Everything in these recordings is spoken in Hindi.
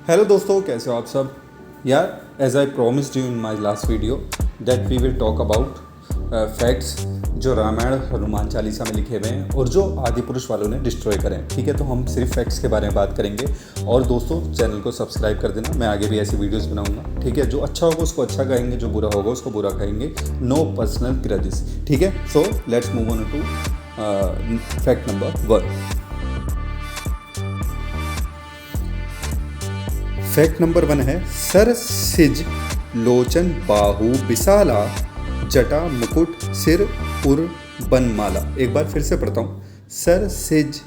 हेलो दोस्तों, कैसे हो आप सब। यार, as I promised you in my last video that we will talk about facts जो रामायण हनुमान चालीसा में लिखे हुए हैं और जो आदि पुरुष वालों ने डिस्ट्रॉय करें। ठीक है, तो हम सिर्फ फैक्ट्स के बारे में बात करेंगे। और दोस्तों, चैनल को सब्सक्राइब कर देना, मैं आगे भी ऐसी वीडियोस बनाऊंगा। ठीक है, जो अच्छा होगा उसको अच्छा कहेंगे, जो बुरा होगा उसको बुरा कहेंगे। No personal grudges. ठीक है, so let's move on to fact number 1। Fact number 1 है सर सिज लोचन बाहु विशाला जटा मुकुट सिर उर बनमाला। एक बार फिर से पढ़ता हूँ। सर सिज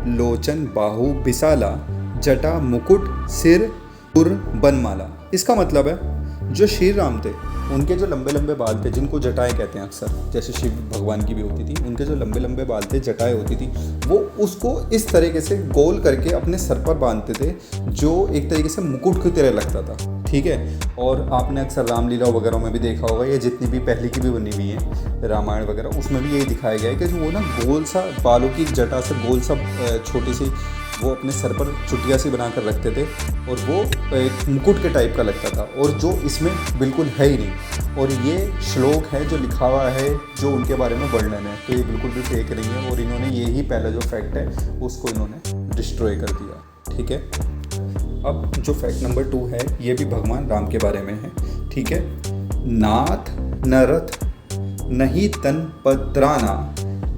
लोचन बाहु विशाला जटा मुकुट सिर उर बनमाला। इसका मतलब है जो श्री राम थे उनके जो लंबे लंबे बाल थे, जिनको जटाएं कहते हैं अक्सर, जैसे शिव भगवान की भी होती थी, उनके जो लंबे लंबे बाल थे, जटाएं होती थी, वो उसको इस तरीके से गोल करके अपने सर पर बांधते थे, जो एक तरीके से मुकुट की तरह लगता था। ठीक है, और आपने अक्सर रामलीला वगैरह में भी देखा होगा, या जितनी भी पहले की भी बनी हुई है रामायण वगैरह, उसमें भी यही दिखाया गया है कि जो वो ना गोल सा बालों की जटा से गोल सा छोटी सी वो अपने सर पर चुटिया सी बना कर रखते थे, और वो एक मुकुट के टाइप का लगता था, और जो इसमें बिल्कुल है ही नहीं। और ये श्लोक है जो लिखा हुआ है, जो उनके बारे में वर्णन है, तो ये बिल्कुल भी फेक नहीं है। और इन्होंने ये ही पहला जो फैक्ट है उसको इन्होंने डिस्ट्रॉय कर दिया। ठीक है, अब जो फैक्ट नंबर 2 है ये भी भगवान राम के बारे में है। ठीक है, नाथ न रथ नहीं तन पत्राना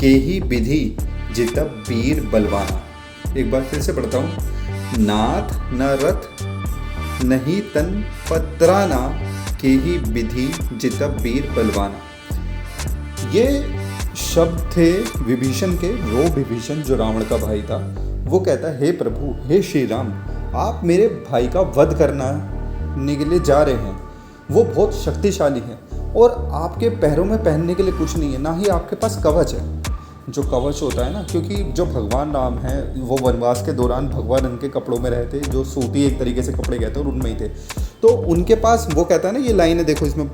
के ही विधि जितब वीर बलवाना। एक बार फिर से पढ़ता हूँ। नाथ न रथ नहीं तन पत्राना के ही विधि जितब वीर बलवाना। ये शब्द थे विभीषण के। वो विभीषण जो रावण का भाई था, वो कहता है, हे प्रभु, हे श्री राम, आप मेरे भाई का वध करने के लिए जा रहे हैं। वो बहुत शक्तिशाली है और आपके पैरों में पहनने के लिए कुछ नहीं है, ना ही आपके पास कवच है, जो कवच होता है ना, क्योंकि जो भगवान राम हैं वो वनवास के दौरान भगवा रंग के कपड़ों में रहते, जो सूती एक तरीके से कपड़े कहते हैं, और उनमें ही थे। तो उनके पास, वो कहता है ना, ये लाइन है, देखो इसमें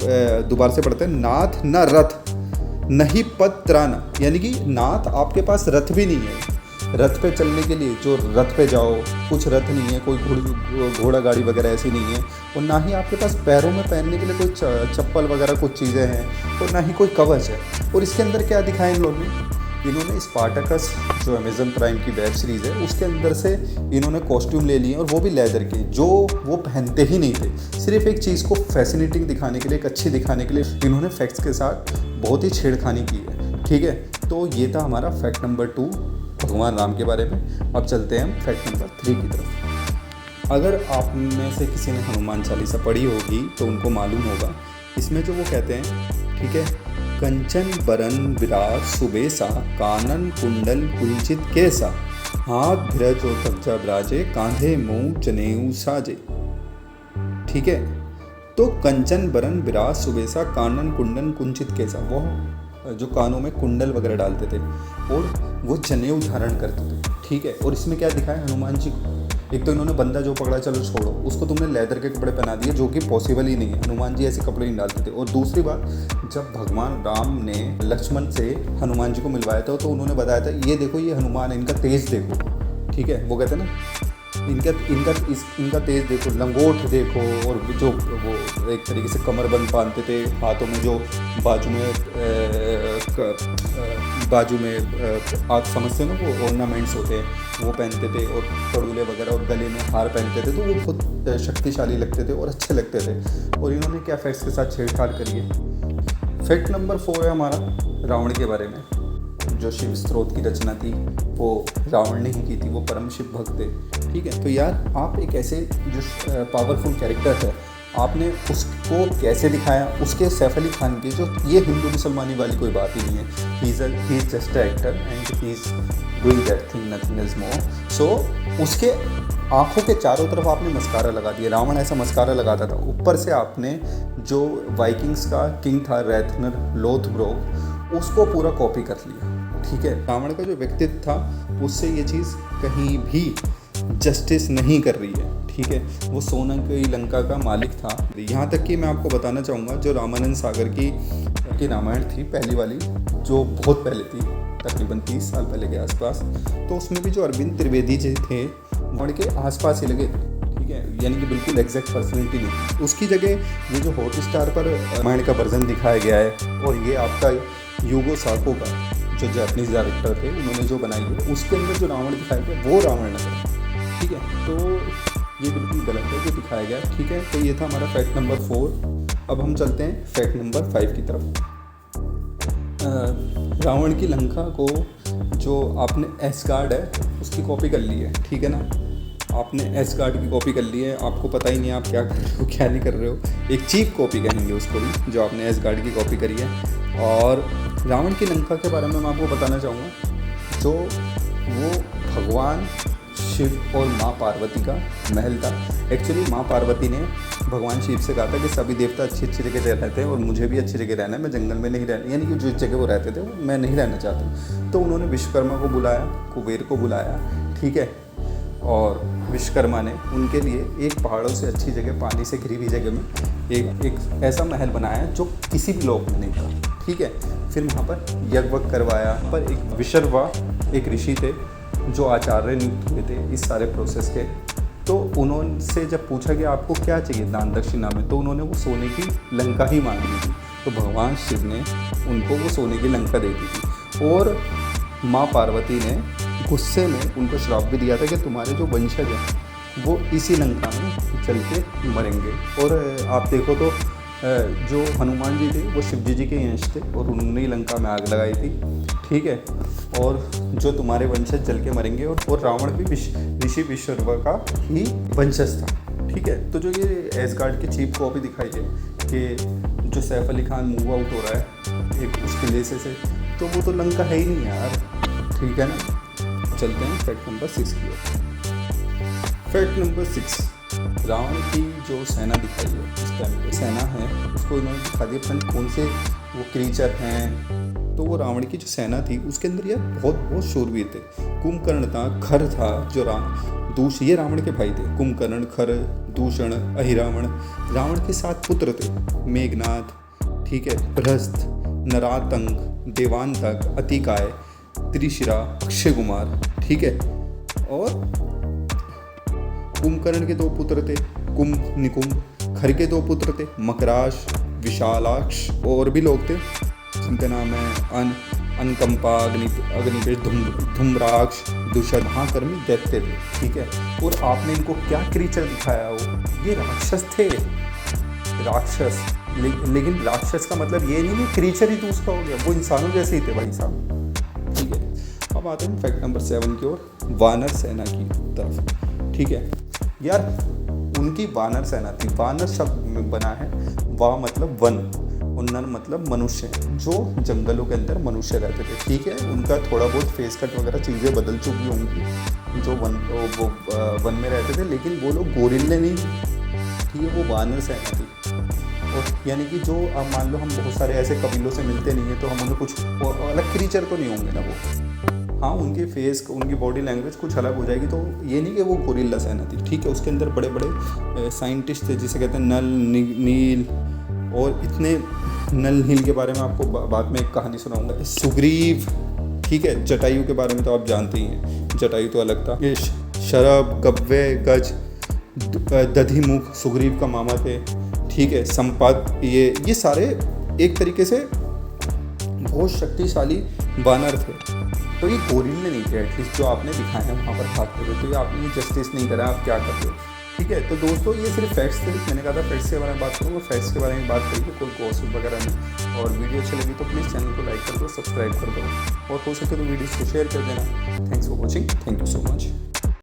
दोबारा से पढ़ते हैं। नाथ न रथ नहीं पत्राना, यानी कि नाथ आपके पास रथ भी नहीं है, रथ पे चलने के लिए जो रथ पे जाओ, कुछ रथ नहीं है, कोई घोड़ा गाड़ी वगैरह ऐसी नहीं है, और ना ही आपके पास पैरों में पहनने के लिए कोई चप्पल वगैरह कुछ चीज़ें हैं, और ना ही कोई कवच है। और इसके अंदर क्या दिखाया इन लोगों ने? इन्होंने स्पार्टकस जो अमेजन प्राइम की वेब सीरीज़ है उसके अंदर से इन्होंने कॉस्ट्यूम ले लिए, और वो भी लेदर के, जो वो पहनते ही नहीं थे। सिर्फ एक चीज़ को फैसिनेटिंग दिखाने के लिए, एक अच्छी दिखाने के लिए इन्होंने फैक्ट्स के साथ बहुत ही छेड़खानी की है। ठीक है, तो ये था हमारा फैक्ट नंबर 2 भगवान राम के बारे में। अब चलते हैं हम फैक्ट नंबर 3 की तरफ। अगर आप में से किसी ने हनुमान चालीसा पढ़ी होगी तो उनको मालूम होगा, इसमें जो वो कहते हैं, ठीक है, कंचन बरन विराज सुबेसा कानन कुंडल कुंचित केसा हाथ भिरज और कब्जा ब्राजे कांधे मुंह जनेऊ साजे। ठीक है, तो कंचन बरन विराज सुबेसा कानन कुंडल कुंचित केसा, वो जो कानों में कुंडल वगैरह डालते थे और वो जनेऊ धारण करते थे। ठीक है, और इसमें क्या दिखाया हनुमान जी को? एक तो इन्होंने बंदा जो पकड़ा, चलो छोड़ो, उसको तुमने लेदर के कपड़े पहना दिए, जो कि पॉसिबल ही नहीं है, हनुमान जी ऐसे कपड़े नहीं डालते थे। और दूसरी बात, जब भगवान राम ने लक्ष्मण से हनुमान जी को मिलवाया था तो उन्होंने बताया था, ये देखो, ये हनुमान है, इनका तेज देखो। ठीक है, वो कहते हैं ना, इनका तेज देखो, लंगोट देखो, और जो वो एक तरीके से कमरबंद बांधते थे, हाथों में जो बाजू में आप समझते हो ना, वो ऑर्नामेंट्स होते हैं, वो पहनते थे, और कड़ूले वगैरह, और गले में हार पहनते थे, तो वो बहुत शक्तिशाली लगते थे और अच्छे लगते थे। और इन्होंने क्या फैक्ट्स के साथ छेड़छाड़ करी है। फैक्ट नंबर 4 है हमारा रावण के बारे में। जो शिव स्त्रोत की रचना थी वो रावण ने ही की थी, वो परम शिव भक्त थे। ठीक है, तो यार आप एक ऐसे जो पावरफुल कैरेक्टर है, आपने उसको कैसे दिखाया? उसके सैफ अली खान की, जो ये हिंदू मुसलमानी वाली कोई बात ही नहीं है, he is just a actor and he is doing that thing, nothing is more. So उसके आँखों के चारों तरफ आपने मस्कारा लगा दिया। रावण ऐसा मस्कारा लगाता था। ऊपर से आपने जो वाइकिंग्स का किंग था रेथनर लोथब्रोक, उसको पूरा कॉपी कर लिया। ठीक है, रावण का जो व्यक्तित्व था उससे ये चीज़ कहीं भी जस्टिस नहीं कर रही है। ठीक है, वो सोना की लंका का मालिक था। यहाँ तक कि मैं आपको बताना चाहूँगा, जो रामानंद सागर की रामायण थी पहली वाली, जो बहुत पहले थी, तकरीबन 30 साल पहले के आसपास, तो उसमें भी जो अरविंद त्रिवेदी जी थे वहाँ के आसपास ही लगे। ठीक ठीक है, यानी कि बिल्कुल एग्जैक्ट पर्सनैलिटी नहीं। उसकी जगह ये जो हॉटस्टार पर रामायण का वर्जन दिखाया गया है, और ये आपका यूगो साको का जो जापानीज डायरेक्टर थे उन्होंने जो बनाई है, उसके अंदर जो रावण दिखाया गया वो रावण नगर है। ठीक है, तो ये बिल्कुल गलत है जो दिखाया गया। ठीक है, तो ये था हमारा फैक्ट नंबर 4। अब हम चलते हैं फैक्ट नंबर 5 की तरफ। रावण की लंका को जो आपने एसगार्ड है उसकी कॉपी कर ली है। ठीक है ना, आपने एसगार्ड की कॉपी कर ली है, आपको पता ही नहीं आप क्या कर रहे हो क्या नहीं कर रहे हो। एक चीप कॉपी कहेंगे उसको भी, जो आपने एसगार्ड की कॉपी करी है। और रावण की लंका के बारे में मैं आपको बताना चाहूँगा, जो वो भगवान शिव और माँ पार्वती का महल था। एक्चुअली माँ पार्वती ने भगवान शिव से कहा था कि सभी देवता अच्छी अच्छी जगह रह रहे थे और मुझे भी अच्छी जगह रहना है, मैं जंगल में नहीं रहना, यानी कि जिस जगह वो रहते थे मैं नहीं रहना चाहता। तो उन्होंने विश्वकर्मा को बुलाया, कुबेर को बुलाया। ठीक है, और विश्वकर्मा ने उनके लिए एक पहाड़ों से अच्छी जगह, पानी से घिरी हुई जगह में एक ऐसा महल बनाया जो किसी भी लोक में नहीं था। ठीक है, फिर वहाँ पर यज्ञ करवाया। पर एक विशर्वा एक ऋषि थे जो आचार्य नियुक्त हुए थे इस सारे प्रोसेस के। तो उन्होंने जब पूछा कि आपको क्या चाहिए दान दक्षिणा में, तो उन्होंने वो सोने की लंका ही मांग ली थी। तो भगवान शिव ने उनको वो सोने की लंका दे दी थी, और माँ पार्वती ने गुस्से में उनको श्राप भी दिया था कि तुम्हारे जो वंशज हैं वो इसी लंका में चल के मरेंगे। और आप देखो तो जो हनुमान जी थे वो शिव जी के अंश थे और उन्होंने लंका में आग लगाई थी। ठीक है, और जो तुम्हारे वंशज जल के मरेंगे, और रावण भी ऋषि विश्वकर्मा का ही वंशज था। ठीक है, तो जो ये एसगार्ड की चीप कॉपी दिखाई है कि जो सैफ अली खान मूव आउट हो रहा है एक उसके लेसे से, तो वो तो लंका है ही नहीं यार। ठीक है ना, चलते हैं फैक्ट नंबर 6 की ओर। फैक्ट नंबर 6, रावण की जो सेना दिखाई है इस टाइम पे सेना है, उसको इन्होंने दिखा दिया पता नहीं कौन से वो क्रीचर हैं। तो वो रावण की जो सेना थी उसके अंदर यार बहुत बहुत शूरवीर थे। कुंभकर्ण था, खर था, जो ये रावण के भाई थे। कुंभकर्ण, खर, दूषण, अहिरावण। रावण के 7 पुत्र थे, मेघनाथ, ठीक है, बृहस्थ, नरातंग, देवांतक, अतिकाय, त्रिशिरा, अक्षय कुमार। ठीक है, और कुंभकर्ण के 2 पुत्र थे, कुंभ, निकुंभ। खर के 2 पुत्र थे, मकराश, विशालाक्ष, और भी लोग थे जिनका नाम है अनकंपा, अग्निपेश, धूम्राक्ष, दुष्ट, महाकर्मी दैत्य थे। ठीक है, और आपने इनको क्या क्रीचर दिखाया हो, ये राक्षस थे, राक्षस। लेकिन राक्षस का मतलब ये नहीं कि क्रीचर ही तो उसका हो गया, वो इंसानों जैसे ही थे भाई साहब। ठीक है, अब आते हैं फैक्ट नंबर 7 की ओर, वानर सेना की तरफ। ठीक है यार, उनकी वानर सेना थी। वानर शब्द में बना है, वा मतलब वन, उन्नर मतलब मनुष्य, जो जंगलों के अंदर मनुष्य रहते थे। ठीक है, उनका थोड़ा बहुत फेस कट वगैरह चीज़ें बदल चुकी होंगी जो वन में रहते थे, लेकिन वो लोग गोरिल्ले नहीं। ठीक है, वो वानर सेना थी। और यानी कि जो अब मान लो हम बहुत सारे ऐसे कबीलों से मिलते नहीं हैं, तो हम उन्हें कुछ अलग क्रीचर तो नहीं होंगे ना वो। हाँ, उनके फेस, उनकी बॉडी लैंग्वेज कुछ अलग हो जाएगी, तो ये नहीं कि वो गोरिल्ला सेना थी। ठीक है, उसके अंदर बड़े बड़े साइंटिस्ट थे जिसे कहते हैं नल, नील, और इतने नल नील के बारे में आपको बाद में एक कहानी सुनाऊंगा। सुग्रीव, ठीक है, जटायु के बारे में तो आप जानते ही हैं, जटायु तो अलग था। ये शरभ, गव्वे, गज, दधिमुख सुग्रीव का मामा थे। ठीक है, संपाद, ये सारे एक तरीके से बहुत शक्तिशाली वानर थे। तो ये गोरिल्ले नहीं थे एटलीस्ट जो आपने दिखाए हैं वहाँ पर भागते हुए, तो ये आपने जस्टिस नहीं करा, आप क्या कर रहे हो। ठीक है, तो दोस्तों ये सिर्फ फैक्ट्स थे। मैंने कहा था फैक्ट्स के बारे में बात करूँगा, फैक्ट्स के बारे में बात करेंगे, कोई गॉसिप वगैरह नहीं। और वीडियो अच्छी लगी तो प्लीज़ चैनल को लाइक कर दो, सब्सक्राइब कर दो, और हो सके तो वीडियोज़ को शेयर कर देना। Thanks for watching, thank you so much.